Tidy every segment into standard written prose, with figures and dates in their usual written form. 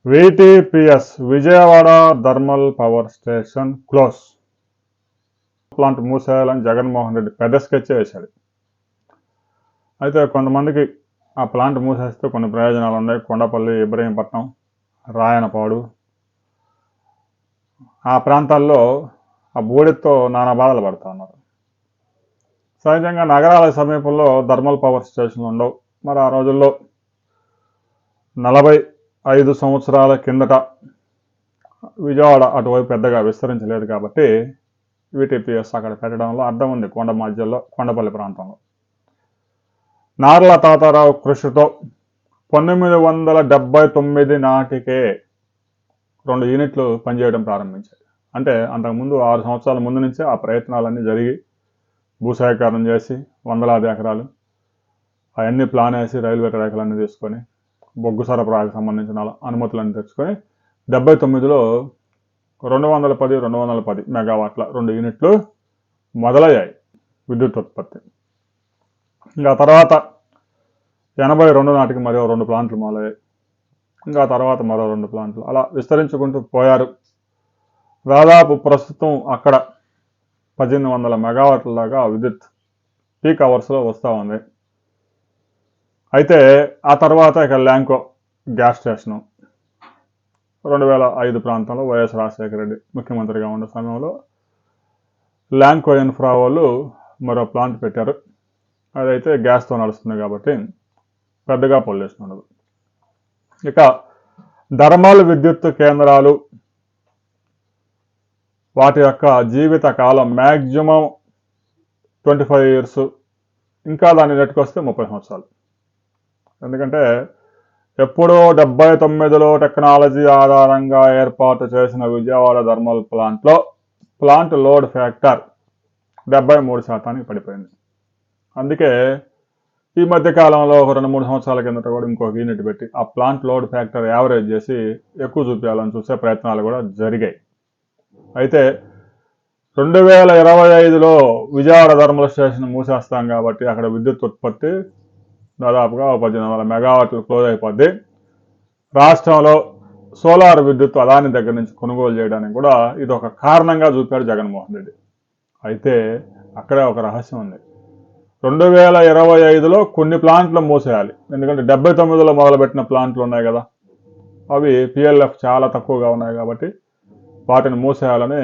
VTPS Vijayawada thermal power station close. Plant మూసేయాలని జగన్మోహన్ రెడ్డి పెద్ద sketch వేశాడు. అయితే కొంతమందికి ఆ ప్లాంట్ మూసేస్తే కొన్ని ప్రయోజనాలు ఉన్నాయి. కొండపల్లి, ఇబ్రహీంపట్నం, రాయనపాడు ఆ ప్రాంతాల్లో ఆ బూడితో నానా బాధలు పడుతూ ఉన్నారు. సహజంగా నగరాల సమీపంలో థర్మల్ పవర్ స్టేషన్లు ఉండవు. మరి ఆ రోజుల్లో 45 సంవత్సరాల కిందట విజయవాడ అటువైపు పెద్దగా విస్తరించలేదు కాబట్టి VTPS అక్కడ పెట్టడంలో అర్థం ఉంది. కొండ మధ్యలో కొండపల్లి ప్రాంతంలో నార్ల తాతారావు కృషితో 1979 నాటికే 2 యూనిట్లు పనిచేయడం ప్రారంభించాయి. అంటే అంతకుముందు 6 సంవత్సరాల ముందు నుంచే ఆ ప్రయత్నాలన్నీ జరిగి భూసేకరణ చేసి వందలాది ఎకరాలు అవన్నీ ప్లాన్ వేసి రైల్వే ట్రాకులన్నీ తీసుకొని బొగ్గు సరఫరాకు సంబంధించిన అనుమతులన్నీ తెచ్చుకొని 79లో 210 మెగావాట్ల 2 యూనిట్లు మొదలయ్యాయి విద్యుత్ ఉత్పత్తి. ఇంకా తర్వాత 82 నాటికి మరో 2 ప్లాంట్లు మొదలయ్యాయి. ఇంకా తర్వాత మరో 2 ప్లాంట్లు అలా విస్తరించుకుంటూ పోయారు. దాదాపు ప్రస్తుతం అక్కడ 1800 మెగావాట్ల దాకా విద్యుత్ పీక్ అవర్స్లో వస్తూ ఉంది. అయితే ఆ తర్వాత ఇక ల్యాంకో గ్యాస్ స్టేషను 2005 ప్రాంతంలో వైఎస్ రాజశేఖర రెడ్డి ముఖ్యమంత్రిగా ఉన్న సమయంలో ల్యాంకో ఇన్ఫ్రా వాళ్ళు మరో ప్లాంట్ పెట్టారు. అదైతే గ్యాస్తో నడుస్తుంది కాబట్టి పెద్దగా పొల్యూషన్ ఉండదు. ఇక థర్మల్ విద్యుత్ కేంద్రాలు వాటి యొక్క జీవిత కాలం మ్యాక్సిమం 25 years, ఇంకా దాన్ని నెట్టుకొస్తే 30 సంవత్సరాలు. ఎందుకంటే ఎప్పుడో 79లో టెక్నాలజీ ఆధారంగా ఏర్పాటు చేసిన విజయవాడ థర్మల్ ప్లాంట్లో ప్లాంట్ లోడ్ ఫ్యాక్టర్ 73% పడిపోయింది. అందుకే ఈ మధ్యకాలంలో ఒక 2-3 సంవత్సరాల కిందట కూడా ఇంకొక యూనిట్ పెట్టి ఆ ప్లాంట్ లోడ్ ఫ్యాక్టర్ యావరేజ్ చేసి ఎక్కువ చూపించాలని చూసే ప్రయత్నాలు కూడా జరిగాయి. అయితే 2025లో విజయవాడ థర్మల్ స్టేషన్ మూసేస్తాం కాబట్టి అక్కడ విద్యుత్ ఉత్పత్తి దాదాపుగా 1800 మెగావాట్లు క్లోజ్ అయిపోద్ది. రాష్ట్రంలో సోలార్ విద్యుత్ అదాని దగ్గర నుంచి కొనుగోలు చేయడానికి కూడా ఇది ఒక కారణంగా చూపాడు జగన్మోహన్ రెడ్డి. అయితే అక్కడే ఒక రహస్యం ఉంది. 2025లో కొన్ని ప్లాంట్లు మూసేయాలి. ఎందుకంటే 79లో మొదలుపెట్టిన ప్లాంట్లు ఉన్నాయి కదా, అవి PLF చాలా తక్కువగా ఉన్నాయి కాబట్టి వాటిని మూసేయాలని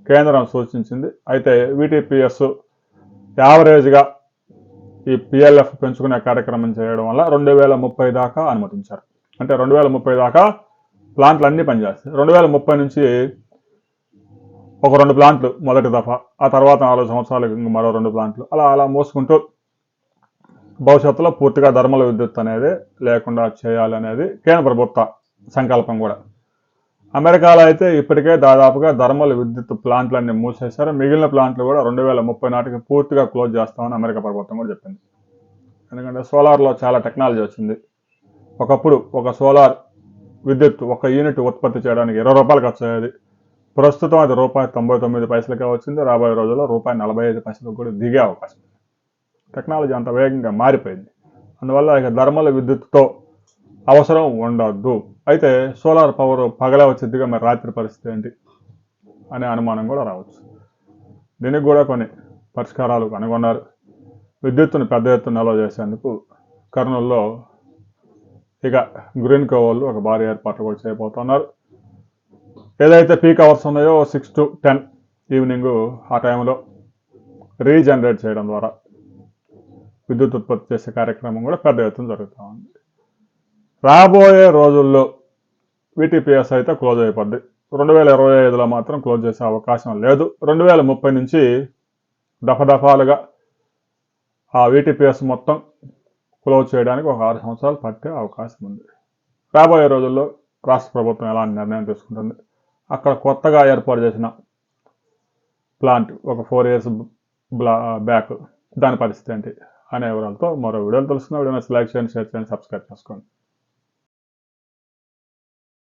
కేంద్రం సూచించింది. అయితే VTPS యావరేజ్గా ఈ PLF పెంచుకునే కార్యక్రమం చేయడం వల్ల 2030 దాకా అనుమతించారు. అంటే 2030 దాకా ప్లాంట్లు అన్నీ పనిచేస్తాయి. 2030 నుంచి ఒక 2 ప్లాంట్లు మొదటి దఫా, ఆ తర్వాత 4 సంవత్సరాలకు మరో 2 ప్లాంట్లు అలా మోసుకుంటూ భవిష్యత్తులో పూర్తిగా థర్మల్ విద్యుత్ అనేది లేకుండా చేయాలనేది కేంద్ర ప్రభుత్వ సంకల్పం కూడా. అమెరికాలో అయితే ఇప్పటికే దాదాపుగా థర్మల్ విద్యుత్ ప్లాంట్లన్నీ మూసేశారు. మిగిలిన ప్లాంట్లు కూడా 2030 నాటికి పూర్తిగా క్లోజ్ చేస్తామని అమెరికా ప్రభుత్వం కూడా చెప్పింది. ఎందుకంటే సోలార్లో చాలా టెక్నాలజీ వచ్చింది. ఒకప్పుడు ఒక సోలార్ విద్యుత్ 1 యూనిట్ ఉత్పత్తి చేయడానికి 20 రూపాయలు ఖర్చు అయ్యేది. ప్రస్తుతం అది ₹99 వచ్చింది. రాబోయే రోజుల్లో ₹45 కూడా దిగే అవకాశం. టెక్నాలజీ అంత వేగంగా మారిపోయింది. అందువల్ల ఇక థర్మల్ విద్యుత్తో అవసరం ఉండద్దు. అయితే సోలార్ పవర్ పగలే వచ్చిద్దిగా, మరి రాత్రి పరిస్థితి ఏంటి అనే అనుమానం కూడా రావచ్చు. దీనికి కూడా కొన్ని పరిష్కారాలు కనుగొన్నారు. విద్యుత్తును పెద్ద ఎత్తున నిల్వ చేసేందుకు కర్నూలులో ఇక గ్రీన్కో వాళ్ళు ఒక భారీ ఏర్పాట్లు కూడా చేయబోతున్నారు. ఏదైతే పీక్ అవర్స్ ఉన్నాయో 6 to 10 ఈవినింగ్ ఆ టైంలో రీజనరేట్ చేయడం ద్వారా విద్యుత్ ఉత్పత్తి చేసే కార్యక్రమం కూడా పెద్ద ఎత్తున జరుగుతూ ఉంది. రాబోయే రోజుల్లో VTPS అయితే క్లోజ్ అయిపోద్ది. 2025లో మాత్రం క్లోజ్ చేసే అవకాశం లేదు. 2030 నుంచి దఫాలుగా ఆ VTPS మొత్తం క్లోజ్ చేయడానికి ఒక 6 సంవత్సరాలు పట్టే అవకాశం ఉంది. రాబోయే రోజుల్లో రాష్ట్ర ప్రభుత్వం ఎలాంటి నిర్ణయం తీసుకుంటుంది, అక్కడ కొత్తగా ఏర్పాటు చేసిన ప్లాంట్ ఒక 4 years బ్యాక్ దాని పరిస్థితి ఏంటి అనే వివరాలతో మరో వీడియోలు తెలుసుకున్న వీడియోని లైక్ చేయండి, షేర్ చేయండి, సబ్స్క్రైబ్ చేసుకోండి.